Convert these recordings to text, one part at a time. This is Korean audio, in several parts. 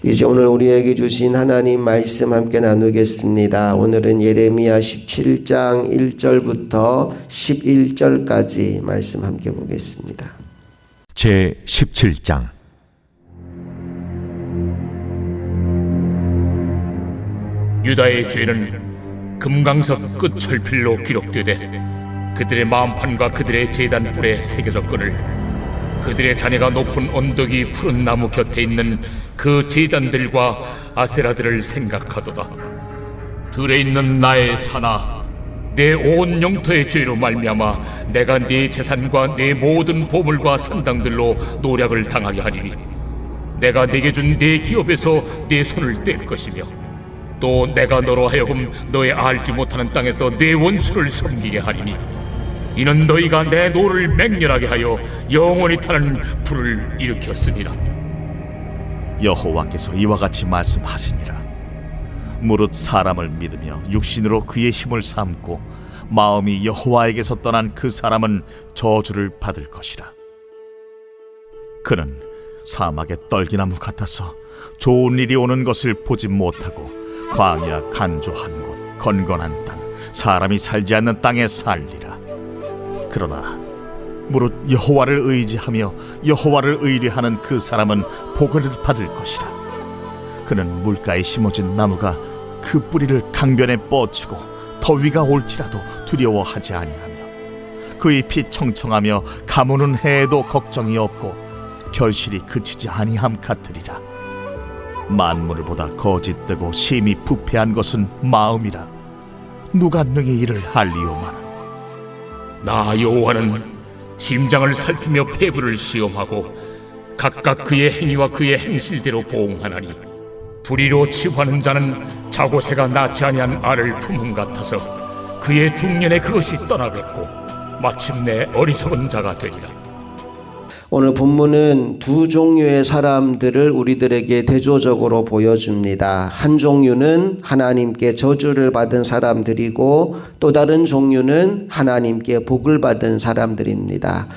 이제 오늘 우리에게 주신 하나님 말씀 함께 나누겠습니다. 오늘은 예레미야 17장 1절부터 11절까지 말씀 함께 보겠습니다. 제 17장. 유다의 죄는 금강석 끝 철필로 기록되되 그들의 마음판과 그들의 제단 뿔에 새겨졌거늘 그들의 자녀가 높은 언덕이 푸른 나무 곁에 있는 그 제단들과 아세라들을 생각하도다. 들에 있는 나의 산아, 내 온 영토의 죄로 말미암아 내가 네 재산과 네 모든 보물과 산당들로 노략을 당하게 하리니 내가 네게 준 네 기업에서 네 손을 뗄 것이며 또 내가 너로 하여금 너의 알지 못하는 땅에서 네 원수를 섬기게 하리니 이는 너희가 내 노를 맹렬하게 하여 영원히 타는 불을 일으켰습니다. 여호와께서 이와 같이 말씀하시니라. 무릇 사람을 믿으며 육신으로 그의 힘을 삼고 마음이 여호와에게서 떠난 그 사람은 저주를 받을 것이라. 그는 사막의 떨기나무 같아서 좋은 일이 오는 것을 보지 못하고 광야 간조한 곳 건건한 땅 사람이 살지 않는 땅에 살리라. 그러나 무릇 여호와를 의지하며 여호와를 의뢰하는 그 사람은 복을 받을 것이라. 그는 물가에 심어진 나무가 그 뿌리를 강변에 뻗치고 더위가 올지라도 두려워하지 아니하며 그 잎이 청청하며 가무는 해에도 걱정이 없고 결실이 그치지 아니함 같으리라. 만물을 보다 거짓되고 심히 부패한 것은 마음이라. 누가 능히 이를 알리오마나. 나 여호와는 심장을 살피며 폐부를 시험하고 각각 그의 행위와 그의 행실대로 보응하나니 불의로 치부하는 자는 자고새가 낳지 아니한 알을 품음 같아서 그의 중년에 그것이 떠나겠고 마침내 어리석은 자가 되리라. 오늘 본문은 두 종류의 사람들을 우리들에게 대조적으로 보여줍니다. 한 종류는 하나님께 저주를 받은 사람들이고 또 다른 종류는 하나님께 복을 받은 사람들입니다.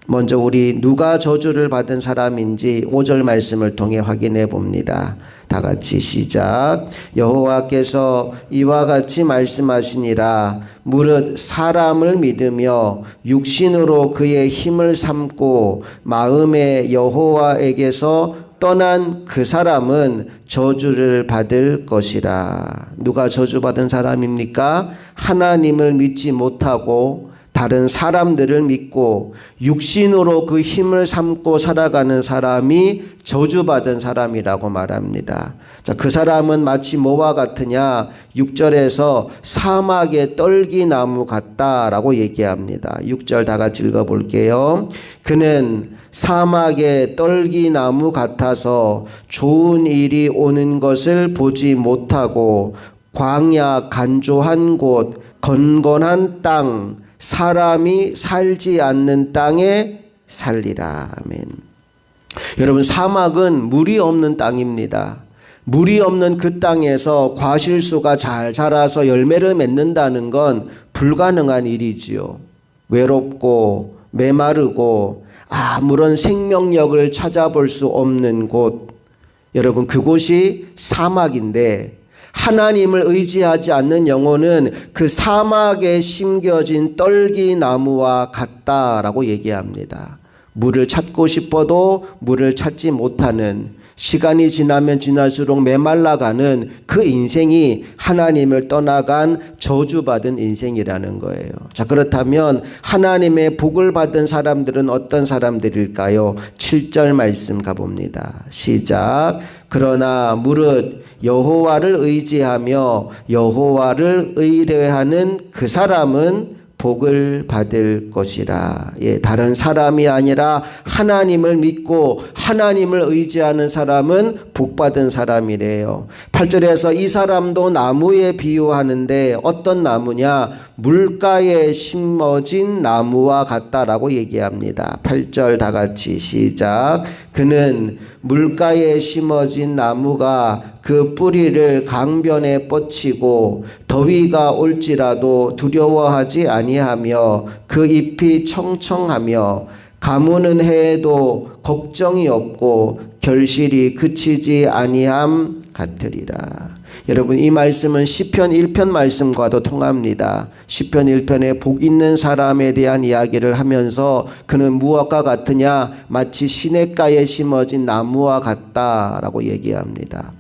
먼저 우리 누가 저주를 받은 사람인지 5절 말씀을 통해 확인해 봅니다. 다 같이 시작. 여호와께서 이와 같이 말씀하시니라. 무릇 사람을 믿으며 육신으로 그의 힘을 삼고 마음에 여호와에게서 떠난 그 사람은 저주를 받을 것이라. 누가 저주받은 사람입니까? 하나님을 믿지 못하고 다른 사람들을 믿고 육신으로 그 힘을 삼고 살아가는 사람이 저주받은 사람이라고 말합니다. 자, 그 사람은 마치 뭐와 같으냐? 6절에서 사막의 떨기나무 같다라고 얘기합니다. 6절 다 같이 읽어볼게요. 그는 사막의 떨기나무 같아서 좋은 일이 오는 것을 보지 못하고 광야 간조한 곳 건건한 땅 사람이 살지 않는 땅에 살리라. 아멘. 여러분, 사막은 물이 없는 땅입니다. 물이 없는 그 땅에서 과실수가 잘 자라서 열매를 맺는다는 건 불가능한 일이지요. 외롭고 메마르고 아무런 생명력을 찾아볼 수 없는 곳, 여러분, 그곳이 사막인데 하나님을 의지하지 않는 영혼은 그 사막에 심겨진 떨기나무와 같다라고 얘기합니다. 물을 찾고 싶어도 물을 찾지 못하는, 시간이 지나면 지날수록 메말라가는 그 인생이 하나님을 떠나간 저주받은 인생이라는 거예요. 자, 그렇다면 하나님의 복을 받은 사람들은 어떤 사람들일까요? 7절 말씀 가봅니다. 시작. 그러나 무릇 여호와를 의지하며 여호와를 의뢰하는 그 사람은 복을 받을 것이라. 예, 다른 사람이 아니라 하나님을 믿고 하나님을 의지하는 사람은 복받은 사람이래요. 8절에서 이 사람도 나무에 비유하는데 어떤 나무냐? 물가에 심어진 나무와 같다라고 얘기합니다. 8절 다 같이 시작. 그는 물가에 심어진 나무가 그 뿌리를 강변에 뻗치고 더위가 올지라도 두려워하지 아니하며 그 잎이 청청하며 가무는 해에도 걱정이 없고 결실이 그치지 아니함 같으리라. 여러분, 이 말씀은 시편 1편 말씀과도 통합니다. 시편 1편에 복 있는 사람에 대한 이야기를 하면서 그는 무엇과 같으냐? 마치 시냇가에 심어진 나무와 같다라고 얘기합니다.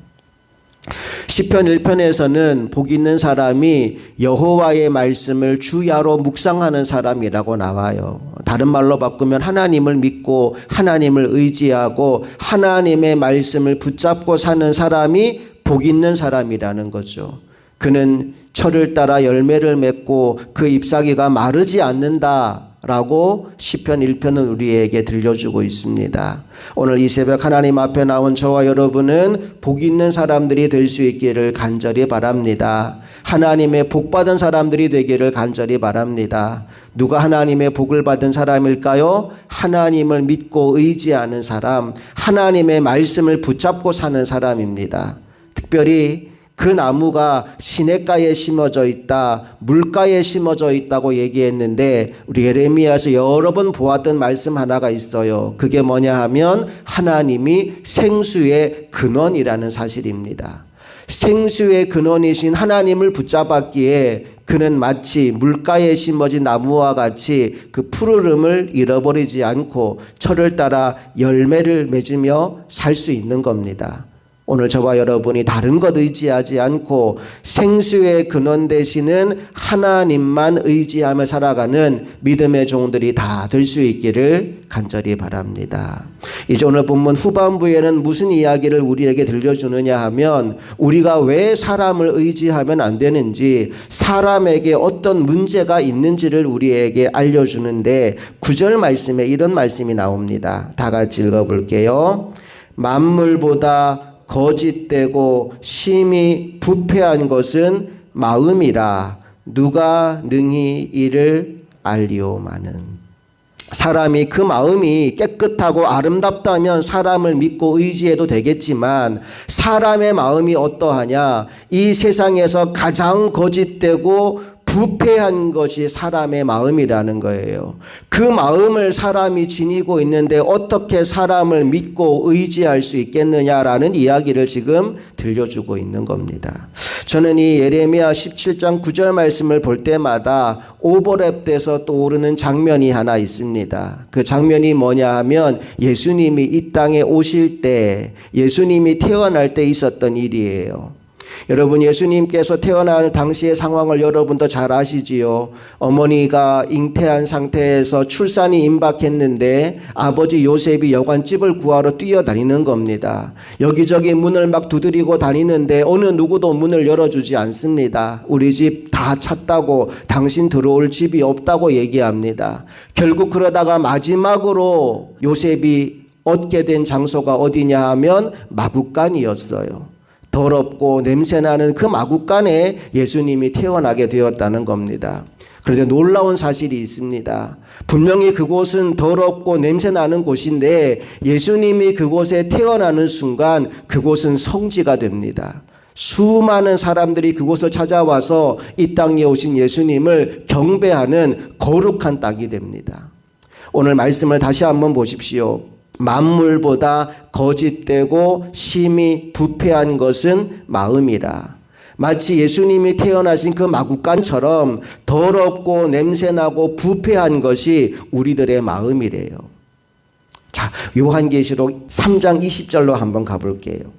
시편 1편에서는 복 있는 사람이 여호와의 말씀을 주야로 묵상하는 사람이라고 나와요. 다른 말로 바꾸면 하나님을 믿고 하나님을 의지하고 하나님의 말씀을 붙잡고 사는 사람이 복 있는 사람이라는 거죠. 그는 철을 따라 열매를 맺고 그 잎사귀가 마르지 않는다라고 시편 1편은 우리에게 들려주고 있습니다. 오늘 이 새벽 하나님 앞에 나온 저와 여러분은 복 있는 사람들이 될 수 있기를 간절히 바랍니다. 하나님의 복 받은 사람들이 되기를 간절히 바랍니다. 누가 하나님의 복을 받은 사람일까요? 하나님을 믿고 의지하는 사람, 하나님의 말씀을 붙잡고 사는 사람입니다. 특별히 그 나무가 시냇가에 심어져 있다, 물가에 심어져 있다고 얘기했는데 우리 예레미야에서 여러 번 보았던 말씀 하나가 있어요. 그게 뭐냐 하면 하나님이 생수의 근원이라는 사실입니다. 생수의 근원이신 하나님을 붙잡았기에 그는 마치 물가에 심어진 나무와 같이 그 푸르름을 잃어버리지 않고 철을 따라 열매를 맺으며 살 수 있는 겁니다. 오늘 저와 여러분이 다른 것 의지하지 않고 생수의 근원 되시는 하나님만 의지하며 살아가는 믿음의 종들이 다 될 수 있기를 간절히 바랍니다. 이제 오늘 본문 후반부에는 무슨 이야기를 우리에게 들려주느냐 하면 우리가 왜 사람을 의지하면 안 되는지, 사람에게 어떤 문제가 있는지를 우리에게 알려주는데 9절 말씀에 이런 말씀이 나옵니다. 다 같이 읽어볼게요. 만물보다 거짓되고 심히 부패한 것은 마음이라 누가 능히 이를 알리오마는. 사람이 그 마음이 깨끗하고 아름답다면 사람을 믿고 의지해도 되겠지만 사람의 마음이 어떠하냐? 이 세상에서 가장 거짓되고 부패한 것이 사람의 마음이라는 거예요. 그 마음을 사람이 지니고 있는데 어떻게 사람을 믿고 의지할 수 있겠느냐라는 이야기를 지금 들려주고 있는 겁니다. 저는 이 예레미야 17장 9절 말씀을 볼 때마다 오버랩돼서 떠오르는 장면이 하나 있습니다. 그 장면이 뭐냐 하면 예수님이 이 땅에 오실 때, 예수님이 태어날 때 있었던 일이에요. 여러분, 예수님께서 태어날 당시의 상황을 여러분도 잘 아시지요. 어머니가 잉태한 상태에서 출산이 임박했는데 아버지 요셉이 여관집을 구하러 뛰어다니는 겁니다. 여기저기 문을 막 두드리고 다니는데 어느 누구도 문을 열어주지 않습니다. 우리 집 다 찼다고, 당신 들어올 집이 없다고 얘기합니다. 결국 그러다가 마지막으로 요셉이 얻게 된 장소가 어디냐 하면 마구간이었어요. 더럽고 냄새나는 그 마구간에 예수님이 태어나게 되었다는 겁니다. 그런데 놀라운 사실이 있습니다. 분명히 그곳은 더럽고 냄새나는 곳인데 예수님이 그곳에 태어나는 순간 그곳은 성지가 됩니다. 수많은 사람들이 그곳을 찾아와서 이 땅에 오신 예수님을 경배하는 거룩한 땅이 됩니다. 오늘 말씀을 다시 한번 보십시오. 만물보다 거짓되고 심히 부패한 것은 마음이라. 마치 예수님이 태어나신 그 마구간처럼 더럽고 냄새나고 부패한 것이 우리들의 마음이래요. 자, 요한계시록 3장 20절로 한번 가볼게요.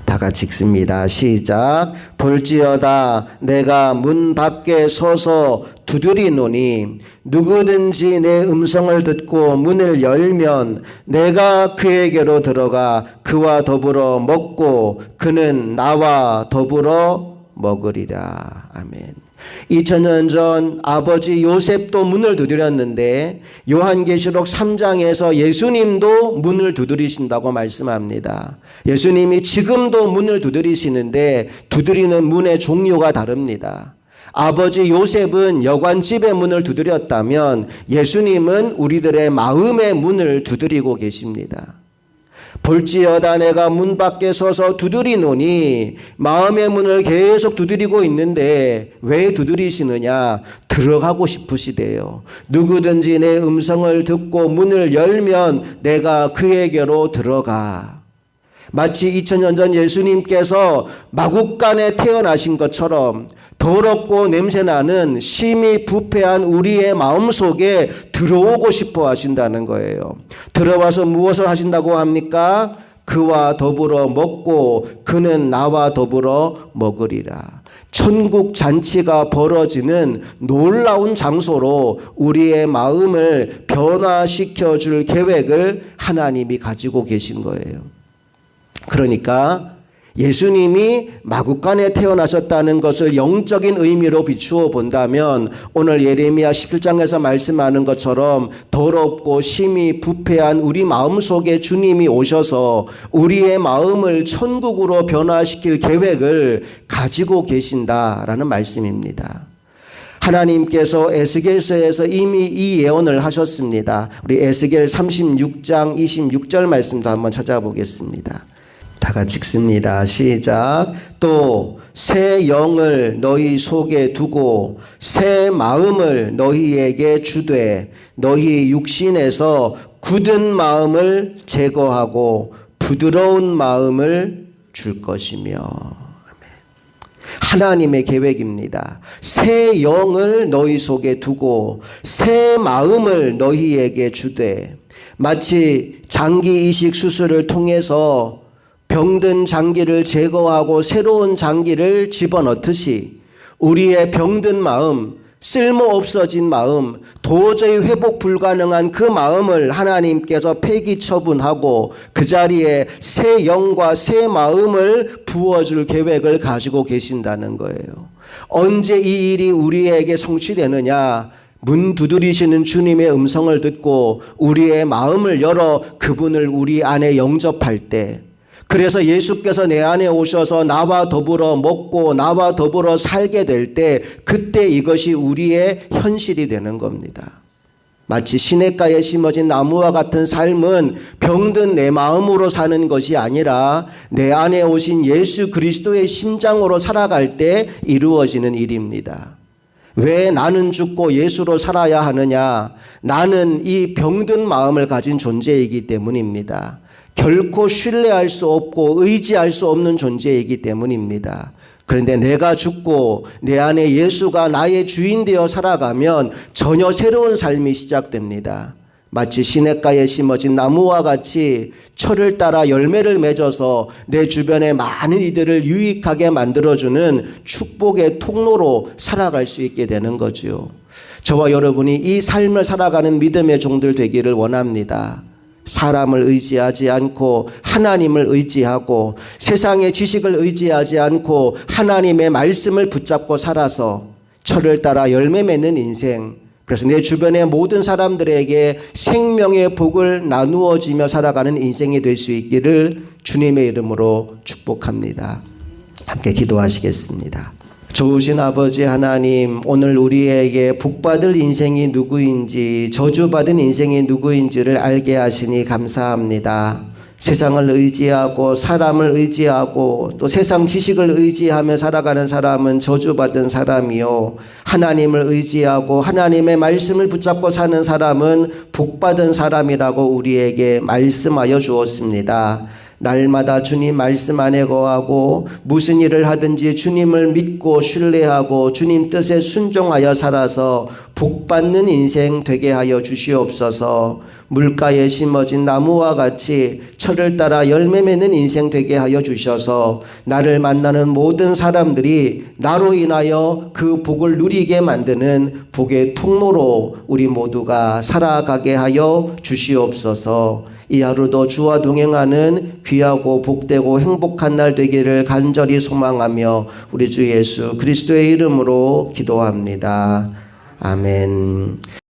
다 같이 읽습니다. 시작. 볼지어다 내가 문 밖에 서서 두드리노니 누구든지 내 음성을 듣고 문을 열면 내가 그에게로 들어가 그와 더불어 먹고 그는 나와 더불어 먹으리라. 아멘. 2000년 전 아버지 요셉도 문을 두드렸는데 요한계시록 3장에서 예수님도 문을 두드리신다고 말씀합니다. 예수님이 지금도 문을 두드리시는데 두드리는 문의 종류가 다릅니다. 아버지 요셉은 여관집의 문을 두드렸다면 예수님은 우리들의 마음의 문을 두드리고 계십니다. 볼지어다 내가 문 밖에 서서 두드리노니. 마음의 문을 계속 두드리고 있는데 왜 두드리시느냐? 들어가고 싶으시대요. 누구든지 내 음성을 듣고 문을 열면 내가 그에게로 들어가. 마치 2000년 전 예수님께서 마국간에 태어나신 것처럼 더럽고 냄새나는 심히 부패한 우리의 마음속에 들어오고 싶어 하신다는 거예요. 들어와서 무엇을 하신다고 합니까? 그와 더불어 먹고 그는 나와 더불어 먹으리라. 천국 잔치가 벌어지는 놀라운 장소로 우리의 마음을 변화시켜 줄 계획을 하나님이 가지고 계신 거예요. 그러니까 예수님이 마국간에 태어나셨다는 것을 영적인 의미로 비추어 본다면 오늘 예레미야 17장에서 말씀하는 것처럼 더럽고 심히 부패한 우리 마음속에 주님이 오셔서 우리의 마음을 천국으로 변화시킬 계획을 가지고 계신다라는 말씀입니다. 하나님께서 에스겔서에서 이미 이 예언을 하셨습니다. 우리 에스겔 36장 26절 말씀도 한번 찾아보겠습니다. 다 같이 읽습니다. 시작. 또 새 영을 너희 속에 두고 새 마음을 너희에게 주되 너희 육신에서 굳은 마음을 제거하고 부드러운 마음을 줄 것이며. 하나님의 계획입니다. 새 영을 너희 속에 두고 새 마음을 너희에게 주되, 마치 장기 이식 수술을 통해서 병든 장기를 제거하고 새로운 장기를 집어넣듯이 우리의 병든 마음, 쓸모없어진 마음, 도저히 회복 불가능한 그 마음을 하나님께서 폐기 처분하고 그 자리에 새 영과 새 마음을 부어줄 계획을 가지고 계신다는 거예요. 언제 이 일이 우리에게 성취되느냐? 문 두드리시는 주님의 음성을 듣고 우리의 마음을 열어 그분을 우리 안에 영접할 때, 그래서 예수께서 내 안에 오셔서 나와 더불어 먹고 나와 더불어 살게 될 때, 그때 이것이 우리의 현실이 되는 겁니다. 마치 시냇가에 심어진 나무와 같은 삶은 병든 내 마음으로 사는 것이 아니라 내 안에 오신 예수 그리스도의 심장으로 살아갈 때 이루어지는 일입니다. 왜 나는 죽고 예수로 살아야 하느냐? 나는 이 병든 마음을 가진 존재이기 때문입니다. 결코 신뢰할 수 없고 의지할 수 없는 존재이기 때문입니다. 그런데 내가 죽고 내 안에 예수가 나의 주인 되어 살아가면 전혀 새로운 삶이 시작됩니다. 마치 시냇가에 심어진 나무와 같이 철을 따라 열매를 맺어서 내 주변의 많은 이들을 유익하게 만들어주는 축복의 통로로 살아갈 수 있게 되는 거죠. 저와 여러분이 이 삶을 살아가는 믿음의 종들 되기를 원합니다. 사람을 의지하지 않고 하나님을 의지하고 세상의 지식을 의지하지 않고 하나님의 말씀을 붙잡고 살아서 철을 따라 열매 맺는 인생, 그래서 내 주변의 모든 사람들에게 생명의 복을 나누어지며 살아가는 인생이 될 수 있기를 주님의 이름으로 축복합니다. 함께 기도하시겠습니다. 좋으신 아버지 하나님, 오늘 우리에게 복받을 인생이 누구인지, 저주받은 인생이 누구인지를 알게 하시니 감사합니다. 세상을 의지하고 사람을 의지하고 또 세상 지식을 의지하며 살아가는 사람은 저주받은 사람이요, 하나님을 의지하고 하나님의 말씀을 붙잡고 사는 사람은 복받은 사람이라고 우리에게 말씀하여 주었습니다. 날마다 주님 말씀 안에 거하고 무슨 일을 하든지 주님을 믿고 신뢰하고 주님 뜻에 순종하여 살아서 복받는 인생 되게 하여 주시옵소서. 물가에 심어진 나무와 같이 철을 따라 열매 맺는 인생 되게 하여 주셔서 나를 만나는 모든 사람들이 나로 인하여 그 복을 누리게 만드는 복의 통로로 우리 모두가 살아가게 하여 주시옵소서. 이 하루도 주와 동행하는 귀하고 복되고 행복한 날 되기를 간절히 소망하며 우리 주 예수 그리스도의 이름으로 기도합니다. 아멘.